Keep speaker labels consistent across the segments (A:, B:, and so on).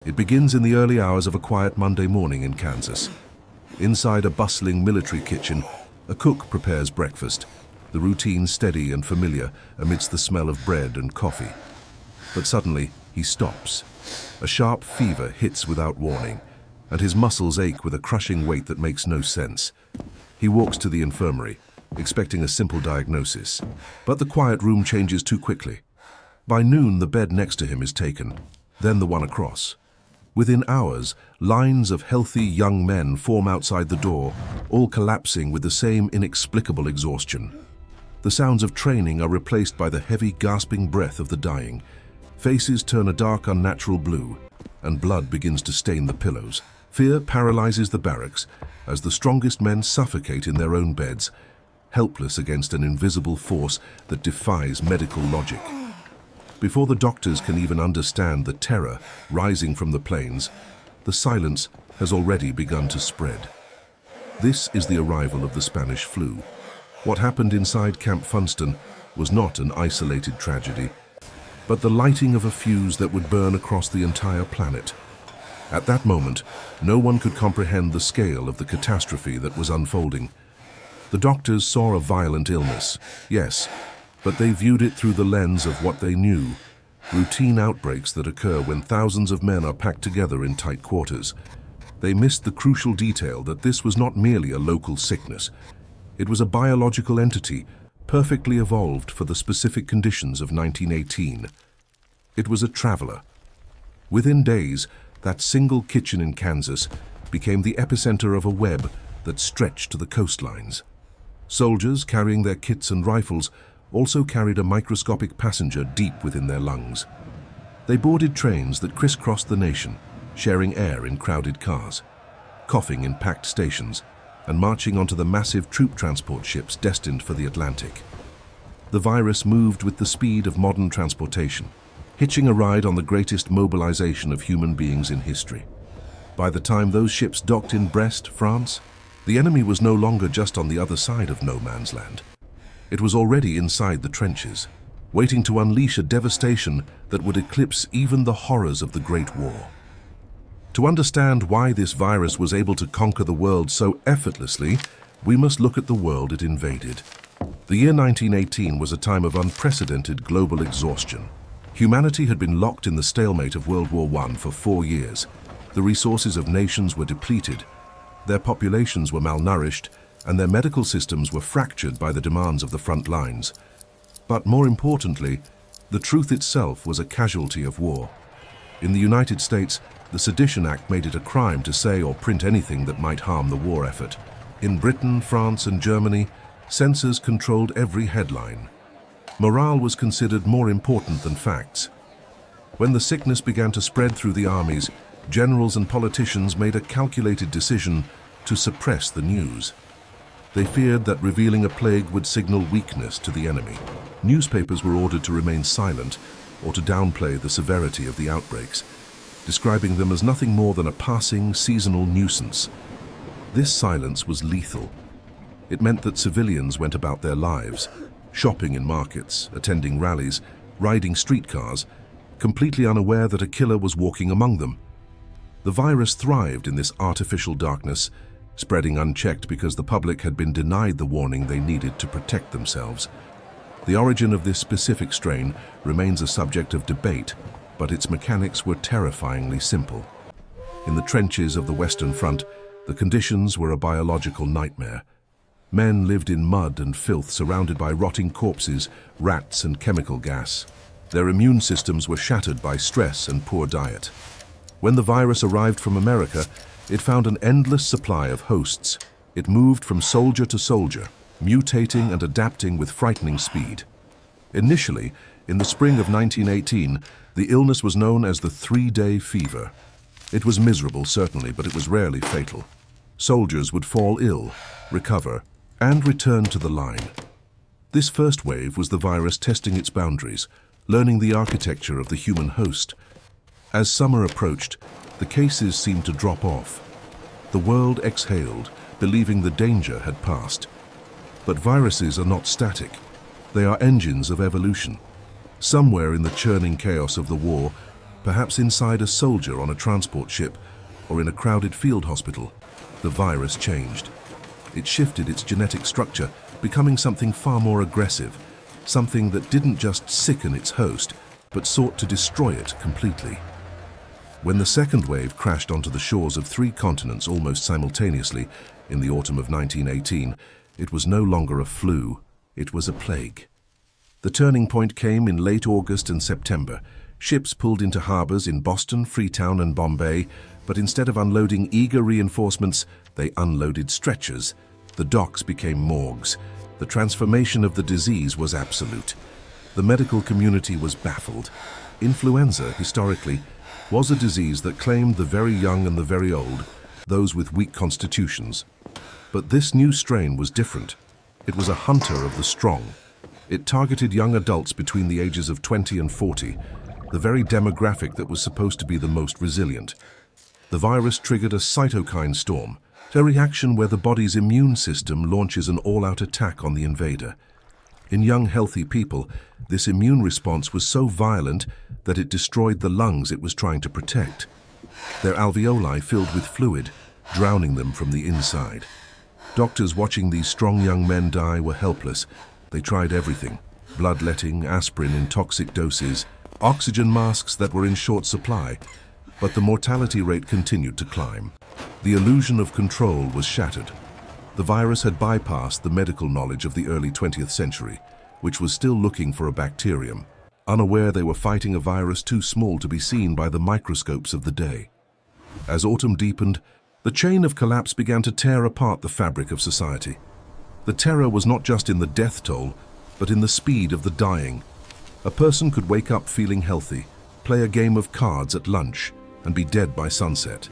A: It begins in the early hours of a quiet Monday morning in Kansas. Inside a bustling military kitchen, a cook prepares breakfast, the routine steady and familiar amidst the smell of bread and coffee. But suddenly, he stops. A sharp fever hits without warning, and his muscles ache with a crushing weight that makes no sense. He walks to the infirmary, expecting a simple diagnosis. But the quiet room changes too quickly. By noon, the bed next to him is taken, then the one across. Within hours, lines of healthy young men form outside the door, all collapsing with the same inexplicable exhaustion. The sounds of training are replaced by the heavy, gasping breath of the dying. Faces turn a dark, unnatural blue, and blood begins to stain the pillows. Fear paralyzes the barracks as the strongest men suffocate in their own beds, helpless against an invisible force that defies medical logic. Before the doctors can even understand the terror rising from the plains, the silence has already begun to spread. This is the arrival of the Spanish flu. What happened inside Camp Funston was not an isolated tragedy, but the lighting of a fuse that would burn across the entire planet. At that moment, no one could comprehend the scale of the catastrophe that was unfolding. The doctors saw a violent illness, yes, but they viewed it through the lens of what they knew: routine outbreaks that occur when thousands of men are packed together in tight quarters. They missed the crucial detail that this was not merely a local sickness. It was a biological entity, perfectly evolved for the specific conditions of 1918. It was a traveler. Within days, that single kitchen in Kansas became the epicenter of a web that stretched to the coastlines. Soldiers carrying their kits and rifles also carried a microscopic passenger deep within their lungs. They boarded trains that crisscrossed the nation, sharing air in crowded cars, coughing in packed stations, and marching onto the massive troop transport ships destined for the Atlantic. The virus moved with the speed of modern transportation, hitching a ride on the greatest mobilization of human beings in history. By the time those ships docked in Brest, France, the enemy was no longer just on the other side of no man's land. It was already inside the trenches, waiting to unleash a devastation that would eclipse even the horrors of the Great War. To understand why this virus was able to conquer the world so effortlessly, we must look at the world it invaded. The year 1918 was a time of unprecedented global exhaustion. Humanity had been locked in the stalemate of World War I for 4 years. The resources of nations were depleted, their populations were malnourished, and their medical systems were fractured by the demands of the front lines. But more importantly, the truth itself was a casualty of war. In the United States, the Sedition Act made it a crime to say or print anything that might harm the war effort. In Britain, France, and Germany, censors controlled every headline. Morale was considered more important than facts. When the sickness began to spread through the armies, generals and politicians made a calculated decision to suppress the news. They feared that revealing a plague would signal weakness to the enemy. Newspapers were ordered to remain silent or to downplay the severity of the outbreaks, describing them as nothing more than a passing, seasonal nuisance. This silence was lethal. It meant that civilians went about their lives, shopping in markets, attending rallies, riding streetcars, completely unaware that a killer was walking among them. The virus thrived in this artificial darkness, spreading unchecked because the public had been denied the warning they needed to protect themselves. The origin of this specific strain remains a subject of debate, but its mechanics were terrifyingly simple. In the trenches of the Western Front, the conditions were a biological nightmare. Men lived in mud and filth, surrounded by rotting corpses, rats, and chemical gas. Their immune systems were shattered by stress and poor diet. When the virus arrived from America, it found an endless supply of hosts. It moved from soldier to soldier, mutating and adapting with frightening speed. Initially, in the spring of 1918, the illness was known as the 3-day fever. It was miserable, certainly, but it was rarely fatal. Soldiers would fall ill, recover, and return to the line. This first wave was the virus testing its boundaries, learning the architecture of the human host. As summer approached, the cases seemed to drop off. The world exhaled, believing the danger had passed. But viruses are not static. They are engines of evolution. Somewhere in the churning chaos of the war, Perhaps inside a soldier on a transport ship or in a crowded field hospital, the virus changed. It shifted its genetic structure, becoming something far more aggressive, something that didn't just sicken its host, but sought to destroy it completely. When the second wave crashed onto the shores of 3 continents almost simultaneously in the autumn of 1918, it was no longer a flu, it was a plague. The turning point came in late August and September. Ships pulled into harbors in Boston, Freetown, and Bombay, but instead of unloading eager reinforcements, they unloaded stretchers. The docks became morgues. The transformation of the disease was absolute. The medical community was baffled. Influenza, historically, was a disease that claimed the very young and the very old, those with weak constitutions. But this new strain was different. It was a hunter of the strong. It targeted young adults between the ages of 20 and 40, the very demographic that was supposed to be the most resilient. The virus triggered a cytokine storm, a reaction where the body's immune system launches an all-out attack on the invader. In young, healthy people, this immune response was so violent that it destroyed the lungs it was trying to protect. Their alveoli filled with fluid, drowning them from the inside. Doctors watching these strong young men die were helpless. They tried everything: bloodletting, aspirin in toxic doses, oxygen masks that were in short supply, but the mortality rate continued to climb. The illusion of control was shattered. The virus had bypassed the medical knowledge of the early 20th century, which was still looking for a bacterium, unaware they were fighting a virus too small to be seen by the microscopes of the day. As autumn deepened, the chain of collapse began to tear apart the fabric of society. The terror was not just in the death toll, but in the speed of the dying. A person could wake up feeling healthy, play a game of cards at lunch, and be dead by sunset.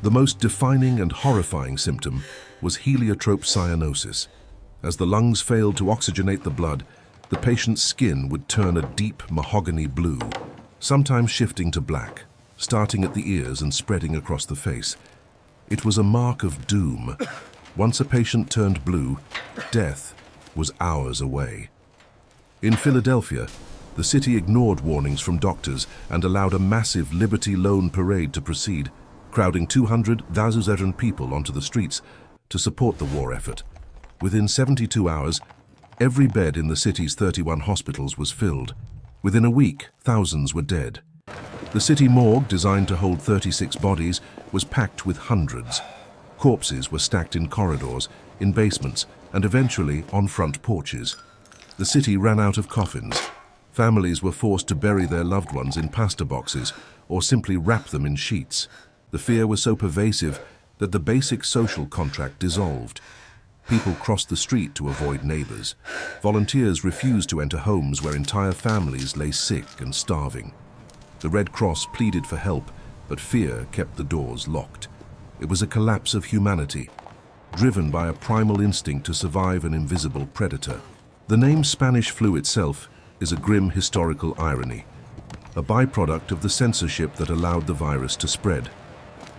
A: The most defining and horrifying symptom was heliotrope cyanosis. As the lungs failed to oxygenate the blood, the patient's skin would turn a deep mahogany blue, sometimes shifting to black, starting at the ears and spreading across the face. It was a mark of doom. Once a patient turned blue, death was hours away. In Philadelphia, the city ignored warnings from doctors and allowed a massive Liberty Loan parade to proceed, crowding 200,000 people onto the streets to support the war effort. Within 72 hours, every bed in the city's 31 hospitals was filled. Within a week, thousands were dead. The city morgue, designed to hold 36 bodies, was packed with hundreds. Corpses were stacked in corridors, in basements, and eventually on front porches. The city ran out of coffins. Families were forced to bury their loved ones in pasta boxes or simply wrap them in sheets. The fear was so pervasive that the basic social contract dissolved. People crossed the street to avoid neighbors. Volunteers refused to enter homes where entire families lay sick and starving. The Red Cross pleaded for help, but fear kept the doors locked. It was a collapse of humanity, driven by a primal instinct to survive an invisible predator. The name Spanish flu itself is a grim historical irony, a byproduct of the censorship that allowed the virus to spread.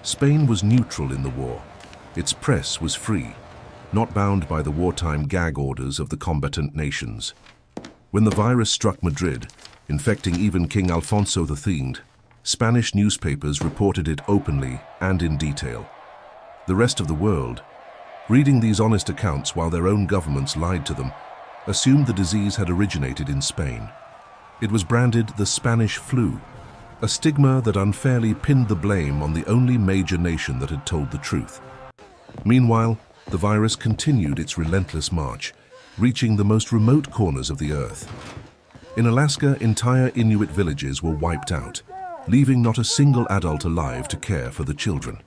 A: Spain was neutral in the war. Its press was free, not bound by the wartime gag orders of the combatant nations. When the virus struck Madrid, infecting even King Alfonso III, Spanish newspapers reported it openly and in detail. The rest of the world, reading these honest accounts while their own governments lied to them, assumed the disease had originated in Spain. It was branded the Spanish flu, a stigma that unfairly pinned the blame on the only major nation that had told the truth. Meanwhile, the virus continued its relentless march, reaching the most remote corners of the earth. In Alaska, entire Inuit villages were wiped out, leaving not a single adult alive to care for the children.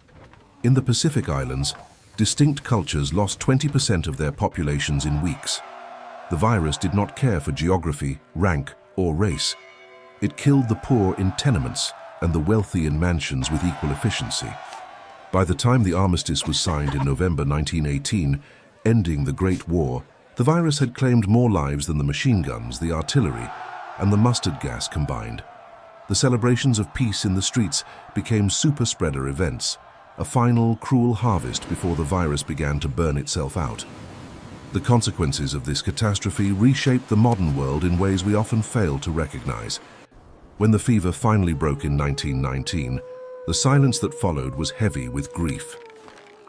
A: In the Pacific Islands, distinct cultures lost 20% of their populations in weeks. The virus did not care for geography, rank, or race. It killed the poor in tenements and the wealthy in mansions with equal efficiency. By the time the armistice was signed in November 1918, ending the Great War, the virus had claimed more lives than the machine guns, the artillery, and the mustard gas combined. The celebrations of peace in the streets became super-spreader events, a final, cruel harvest before the virus began to burn itself out. The consequences of this catastrophe reshaped the modern world in ways we often fail to recognize. When the fever finally broke in 1919, the silence that followed was heavy with grief.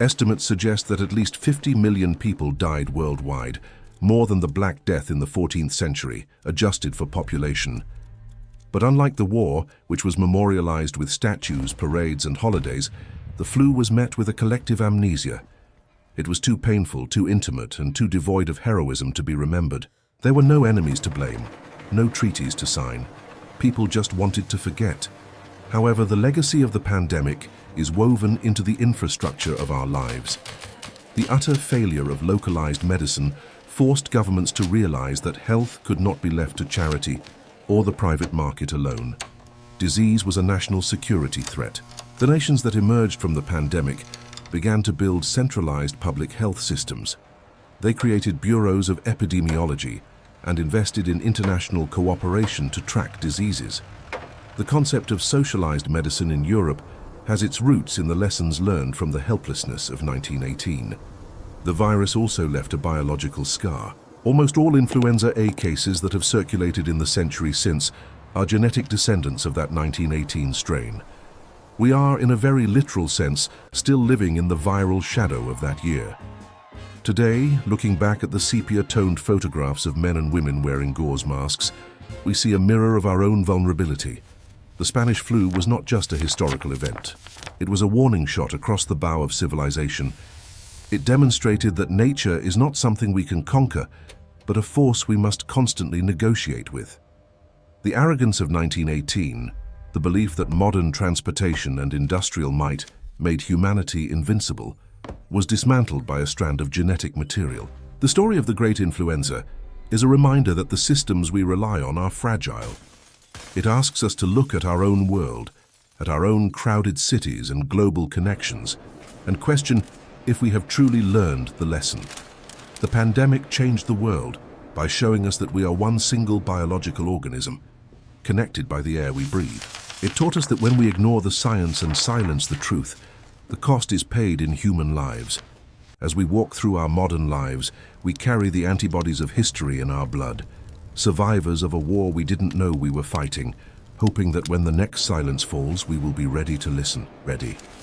A: Estimates suggest that at least 50 million people died worldwide, more than the Black Death in the 14th century, adjusted for population. But unlike the war, which was memorialized with statues, parades, and holidays, the flu was met with a collective amnesia. It was too painful, too intimate, and too devoid of heroism to be remembered. There were no enemies to blame, no treaties to sign. People just wanted to forget. However, the legacy of the pandemic is woven into the infrastructure of our lives. The utter failure of localized medicine forced governments to realize that health could not be left to charity or the private market alone. Disease was a national security threat. The nations that emerged from the pandemic began to build centralized public health systems. They created bureaus of epidemiology and invested in international cooperation to track diseases. The concept of socialized medicine in Europe has its roots in the lessons learned from the helplessness of 1918. The virus also left a biological scar. Almost all influenza A cases that have circulated in the century since are genetic descendants of that 1918 strain. We are, in a very literal sense, still living in the viral shadow of that year. Today, looking back at the sepia-toned photographs of men and women wearing gauze masks, we see a mirror of our own vulnerability. The Spanish flu was not just a historical event. It was a warning shot across the bow of civilization. It demonstrated that nature is not something we can conquer, but a force we must constantly negotiate with. The arrogance of 1918, the belief that modern transportation and industrial might made humanity invincible, was dismantled by a strand of genetic material. The story of the Great Influenza is a reminder that the systems we rely on are fragile. It asks us to look at our own world, at our own crowded cities and global connections, and question if we have truly learned the lesson. The pandemic changed the world by showing us that we are one single biological organism, connected by the air we breathe. It taught us that when we ignore the science and silence the truth, the cost is paid in human lives. As we walk through our modern lives, we carry the antibodies of history in our blood, survivors of a war we didn't know we were fighting, hoping that when the next silence falls, we will be ready to listen. Ready.